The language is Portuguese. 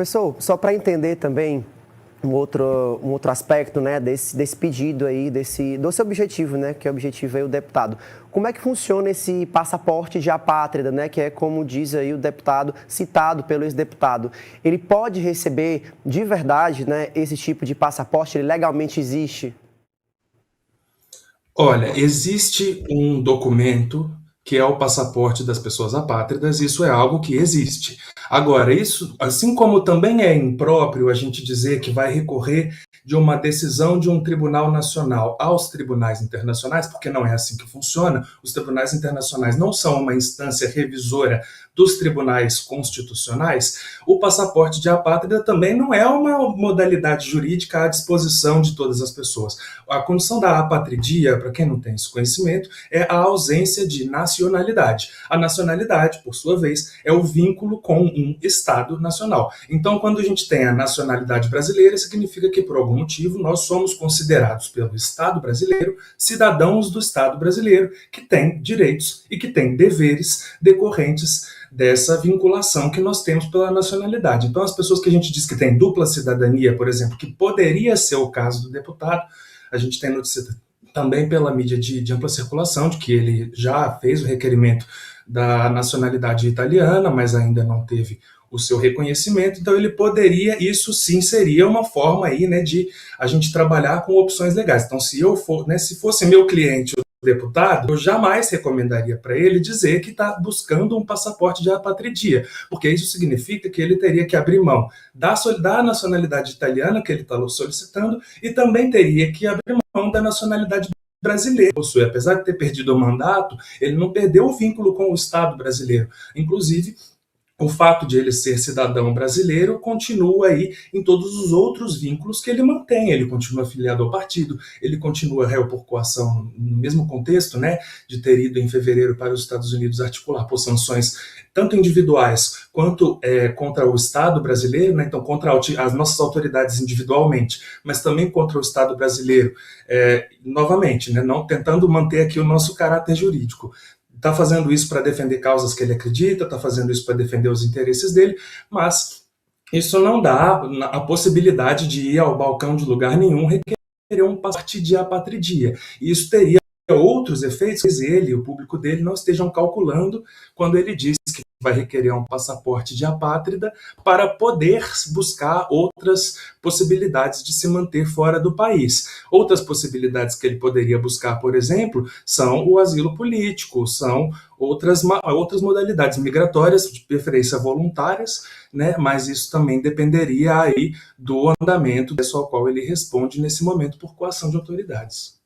Professor, só para entender também um outro aspecto, né, desse pedido aí, desse objetivo, né, que é o objetivo aí o deputado. Como é que funciona esse passaporte de apátrida, né, que é como diz aí o deputado, citado pelo ex-deputado. Ele pode receber de verdade, né, esse tipo de passaporte? Ele legalmente existe? Olha, existe um documento que é o passaporte das pessoas apátridas, isso é algo que existe. Agora, isso, assim como também é impróprio a gente dizer que vai recorrer de uma decisão de um tribunal nacional aos tribunais internacionais, porque não é assim que funciona, os tribunais internacionais não são uma instância revisora dos tribunais constitucionais, o passaporte de apátrida também não é uma modalidade jurídica à disposição de todas as pessoas. A condição da apatridia, para quem não tem esse conhecimento, é a ausência de nacionalidade. A nacionalidade, por sua vez, é o vínculo com um Estado nacional. Então, quando a gente tem a nacionalidade brasileira, significa que, por algum motivo, nós somos considerados pelo Estado brasileiro cidadãos do Estado brasileiro que têm direitos e que têm deveres decorrentes dessa vinculação que nós temos pela nacionalidade. Então, as pessoas que a gente diz que têm dupla cidadania, por exemplo, que poderia ser o caso do deputado, a gente tem notícia também pela mídia de ampla circulação de que ele já fez o requerimento da nacionalidade italiana, mas ainda não teve o seu reconhecimento, então ele poderia, isso sim seria uma forma aí, né, de a gente trabalhar com opções legais. Então, se eu for, né, se fosse meu cliente o deputado, eu jamais recomendaria para ele dizer que está buscando um passaporte de apatridia, porque isso significa que ele teria que abrir mão da nacionalidade italiana que ele está solicitando e também teria que abrir mão da nacionalidade brasileira. Possui, apesar de ter perdido o mandato, ele não perdeu o vínculo com o Estado brasileiro. Inclusive, o fato de ele ser cidadão brasileiro continua aí em todos os outros vínculos que ele mantém. Ele continua afiliado ao partido, ele continua réu por coação no mesmo contexto, né, de ter ido em fevereiro para os Estados Unidos articular por sanções tanto individuais quanto contra o Estado brasileiro, né, então contra as nossas autoridades individualmente, mas também contra o Estado brasileiro, novamente, né, não tentando manter aqui o nosso caráter jurídico. Está fazendo isso para defender causas que ele acredita, está fazendo isso para defender os interesses dele, mas isso não dá a possibilidade de ir ao balcão de lugar nenhum requerer um passaporte de apatridia. E isso teria outros efeitos que ele e o público dele não estejam calculando quando ele diz que vai requerer um passaporte de apátrida para poder buscar outras possibilidades de se manter fora do país. Outras possibilidades que ele poderia buscar, por exemplo, são o asilo político, são outras modalidades migratórias, de preferência voluntárias, né? Mas isso também dependeria aí do andamento ao qual ele responde nesse momento por coação de autoridades.